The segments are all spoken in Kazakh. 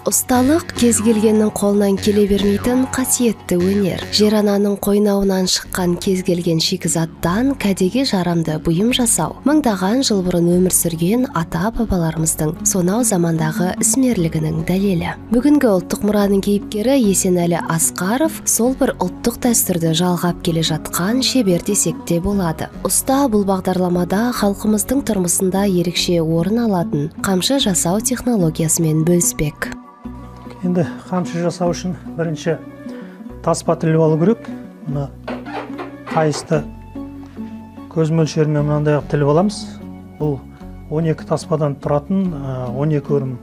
Ұсталық кез келгеннің қолынан келе бермейтін қасиетті өнер. Жер ананың қойнауынан шыққан кез келген шикізаттан кәдеге жарамды бұйым жасау мыңдаған жыл бұрын өмір сүрген ата-бабаларымыздың сонау замандағы ісмерлігінің дәлелі. Бүгінгі ұлттық мұраның кейіпкері Есенәлі Асқаров сол бір ұлттық дәстүрді жалғап келе жатқан шебер десек те болады. Ұста бұл бағдарламада халқымыздың тұрмысында ерекше орын алатын қамшы жасау технологиясымен бөліспек. Енді қамшы жасау үшін бірінші таспа тіліп алу керек. Мына қайысты көз мөлшерімен мынандай тіліп аламыз. Бұл 12 таспадан тұратын 12 өрім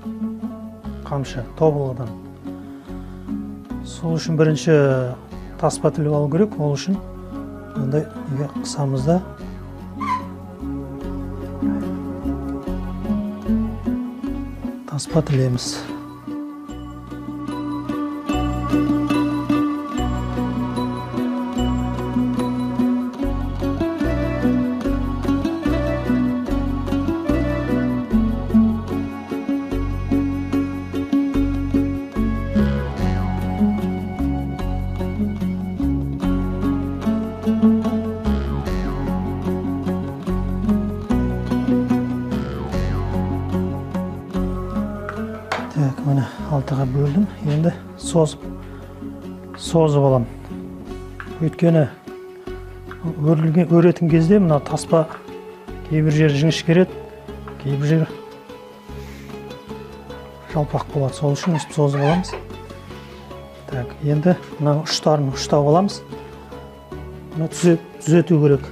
қамшы тобылғыдан. Сол үшін бірінші таспа тіліп алу керек. Ол үшін мындай қысамыз да таспа тілеміз. Міне алтыға бөлдім. Енді созып алам. Өйткені өретін кезде мына таспа кейбір жер жіңішкереді, кейбір жер жалпақ болады. Сол үшін созып аламыз. Енді мына ұштарын ұштап аламыз. Мұны түзету керек.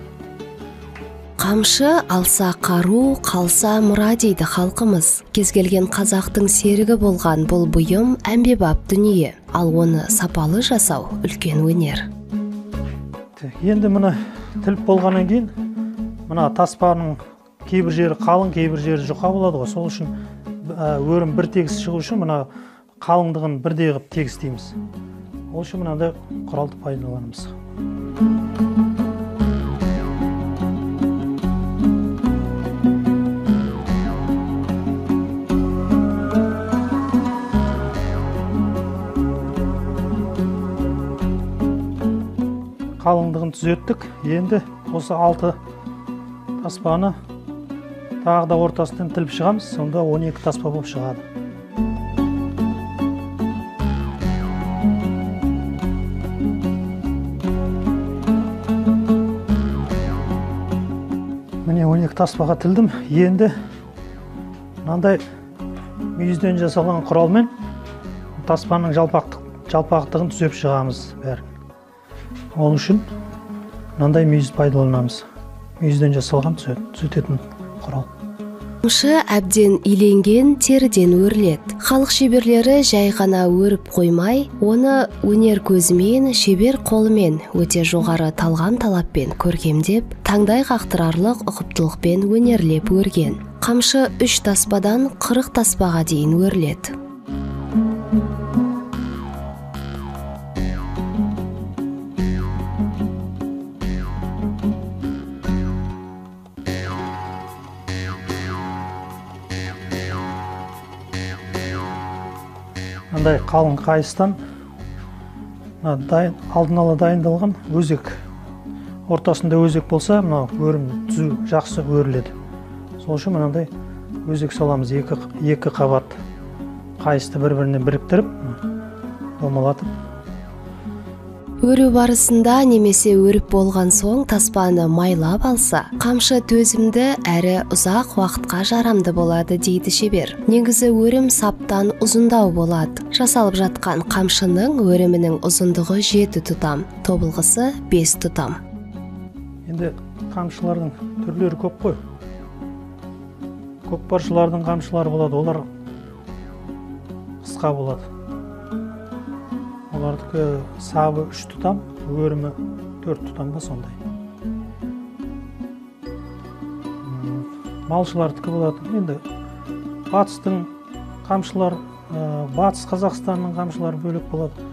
Қамшы алса қару, қалса мұра дейді халқымыз. Кез келген қазақтың серігі болған бұл бұйым әмбебап дүние, ал оны сапалы жасау үлкен өнер. Енді мұны тіліп болғаннан кейін, мына таспаның кейбір жері қалың, кейбір жері жұқа болады ғой. Сол үшін өрім бір тегіс шығу үшін мына қалыңдығын бірдей қылып тегістейміз. Ол үшін мынандай құралды пайдаланамыз. Қалыңдығын түзеттік. Енді осы 6 таспаны тағы да ортасынан тіліп шығамыз. Сонда 12 таспа болып шығады. Міне 12 таспаға тілдім. Енді мынандай мүйізден жасалған құралмен таспаның жалпақтығын түзеп шығамыз бәрін. Ол үшін мынандай мүйіз пайдаланамыз. Мүйізден жасалған түзететін құрал. Қамшы әбден иленген теріден өріледі. Халық шеберлері жай ғана өріп қоймай, оны өнер көзімен, шебер қолымен өте жоғары талғам талаппен көркемдеп, таңдай қақтырарлық ұқыптылықпен өнерлеп өрген. Қамшы 3 таспадан 40 таспаға дейін өріледі. Мындай қалың қайыстан алдын ала дайындалған өзек. Ортасында өзек болса, мына өрім түзу жақсы өріледі. Сол үшін мынандай өзек саламыз. Екі қабат қайысты бір-біріне біріктіріп, домалатып. Өру барысында немесе өріп болған соң таспаны майлап алса, қамшы төзімді әрі ұзақ уақытқа жарамды болады дейді шебер. Негізі өрім саптан ұзындау болады. Жасалып жатқан қамшының өрімінің ұзындығы 7 тұтам, тобылғысы 5 тұтам. Енді қамшылардың түрлері көп қой. Көкпаршылардың қамшылары болады, олар қысқа болады. Олардікі сабы 3 тұтам, өрімі 4 тұтам ба сондай. Малшылардікі болады. Енді батыстың қамшылар, батыс Қазақстанның қамшылары бөлек болады.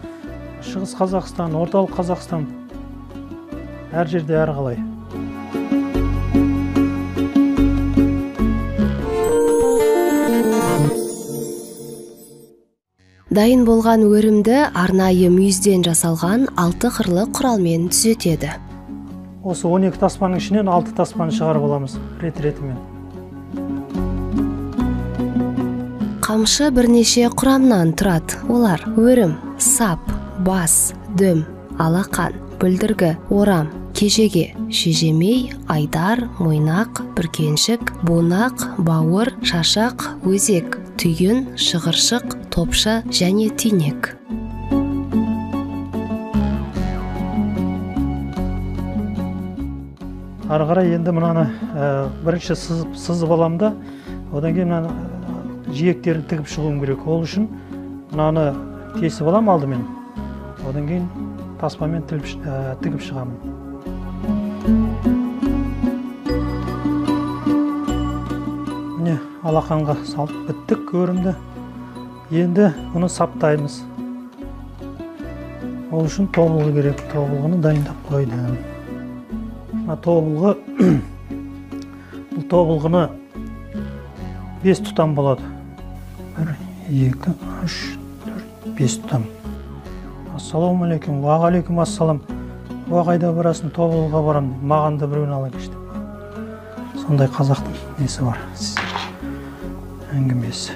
Шығыс Қазақстан, орталық Қазақстан әр жерде әр қалай. Дайын болған өрімді арнайы мүйізден жасалған 6 қырлы құралмен түзетеді. Осы 12 таспаның ішінен 6 таспаны шығарып аламыз рет-ретімен. Қамшы бірнеше құрамнан тұрады. Олар өрім, сап, бас, дөм, алақан, бүлдіргі, орам, кежеге, шежемей, айдар, мойнақ, бүркеншік, бунақ, бауыр, шашақ, өзек, түйін, шығыршық, топша және түйнек. Ары қарай енді мынаны бірінші сызып аламын да, одан кейін мынаны жиектерін тігіп шығуым керек. Ол үшін мынаны тесіп алам алдымен. Одан кейін таспамен тігіп шығамын. Міне алақанға салып біттік өрімді. Енді бұны саптаймыз. Ол үшін тобылғы керек. Тобылғыны дайындап қойдым. Тобылғы, бұл тобылғыны 5 тұтам болады. 1, 2, 3, 4, 5 тұтам. Ассаламу алейкум, уағ алейкум ассалам. Уа қайда барасың, тобылғыға барам, маған да біреуін ала кеш деп. Сондай қазақтың несі бар, әңгімесі.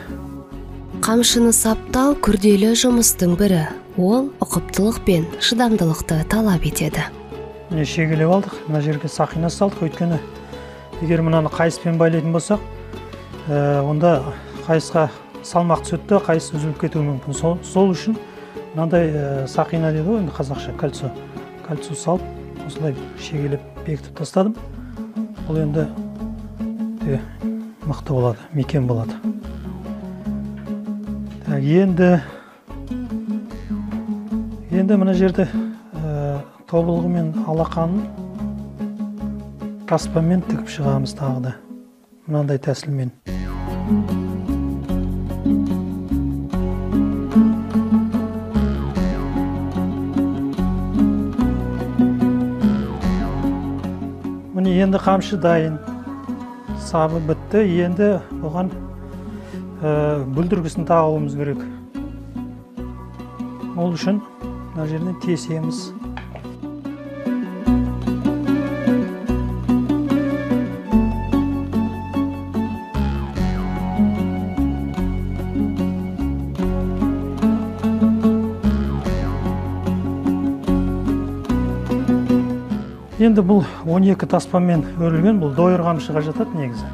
Қамшыны саптау күрделі жұмыстың бірі. Ол ұқыптылық пен шыдамдылықты талап етеді. Міне шегелеп алдық, мына жерге сақина салдық, өйткені егер мынаны қайыспен байлайтын болсақ, онда қайысқа салмақ түседі, қайыс үзіліп кетуі мүмкін. Сол үшін мынандай сақина дейді ғой, енді қазақша кольцо салып, осылай шегелеп бекітіп тастадым. Бұл енді мықты болады, мекен болады. Енді мына жерде тобылғы мен алақанын таспамен тігіп шығамыз тағы да. Мынандай тәсілмен. Міне енді қамшы дайын. Сабы бітті. Енді оған бүлдіргісін тағуымыз керек. Ол үшін мына жерден тесеміз. Енді бұл 12 таспамен өрілген, бұл дойыр қамшыға жатады негізі.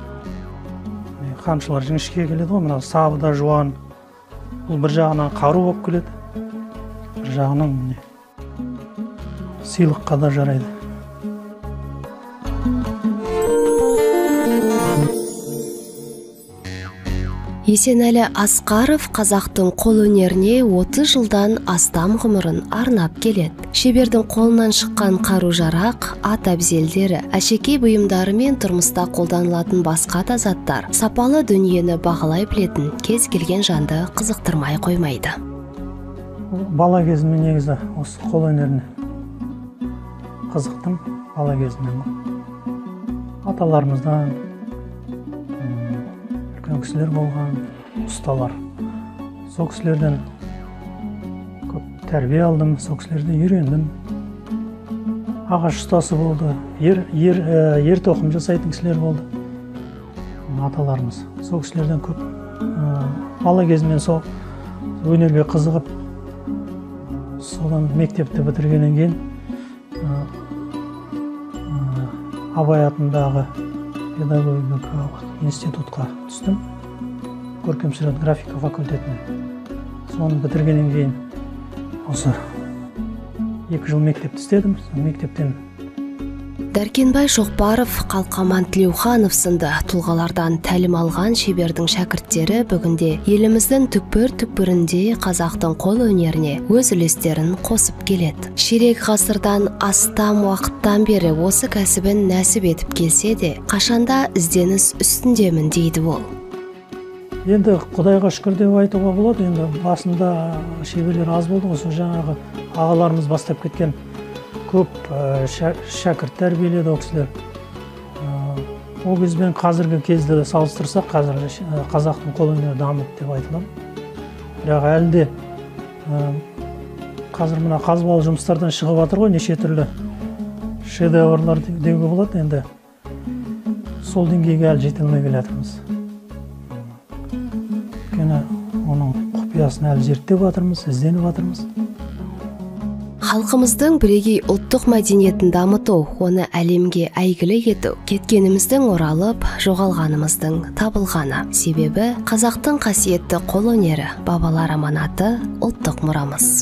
Қамшылар жіңішке келеді ғой, мына сабы да жуан. Бұл бір жағынан қару болып келеді, бір жағынан сыйлыққа да жарайды. Есенәлі Асқаров қазақтың қол өнеріне 30 жылдан астам ғұмырын арнап келеді. Шебердің қолынан шыққан қару-жарақ, ат әбзелдері, әшекей бұйымдары мен тұрмыста қолданылатын басқа да заттар сапалы дүниені бағалай білетін кез келген жанды қызықтырмай қоймайды. Бала кезімнен негізі осы қол өнеріне қызықтым, бала кезімнен. Аталарымыздан кісілер болған, ұсталар. Сол кісілерден көп тәрбие алдым, сол кісілерден үйрендім. Ағаш ұстасы болды, ер тоқым жасайтын кісілер болды. Аталарымыз. Сол кісілерден көп бала кезімнен сол өнерге қызығып, содан мектепті бітіргеннен кейін Абай атындағы педагогикалық институтқа түстім. Көркемсурет графика факультетіне. Соны бітіргеннен кейін осы 2 жыл мектепті істедім. Мектептен Дәркенбай Шоқпаров, Қалқаман Тілеуханов сынды тұлғалардан тәлім алған шебердің шәкірттері бүгінде еліміздің түкпір-түкпірінде қазақтың қол өнеріне өз үлестерін қосып келеді. Ширек ғасырдан астам уақыттан бері осы кәсібін нәсіп етіп келсе де, қашанда ізденіс үстіндемін дейді ол. Енді Құдайға шүкір деп айтуға болады. Енді басында шеберлер аз болды, осы жаңағы ағаларымыз бастап кеткен көп шәкірт тәрбиеледі ол кісілер. Ол кезбен қазіргі кезде салыстырсақ, қазір қазақтың қол өнері дамыды деп айтылады. Бірақ әлі де Қазір мына қазбалы жұмыстардан шығып жатыр ғой, неше түрлі шедеврлар деуге болады. Енді сол деңгейге әлі жете алмай келе жатырмыз. Өйткені оның құпиясын әлі зерттеп жатырмыз, ізденіп жатырмыз. Халқымыздың бірегей ұлттық мәдениетін дамыту, оны әлемге әйгілі ету, кеткеніміздің оралып, жоғалғанымыздың табылғаны. Себебі қазақтың қасиетті қолөнері, бабалар аманаты, ұлттық мұрамыз.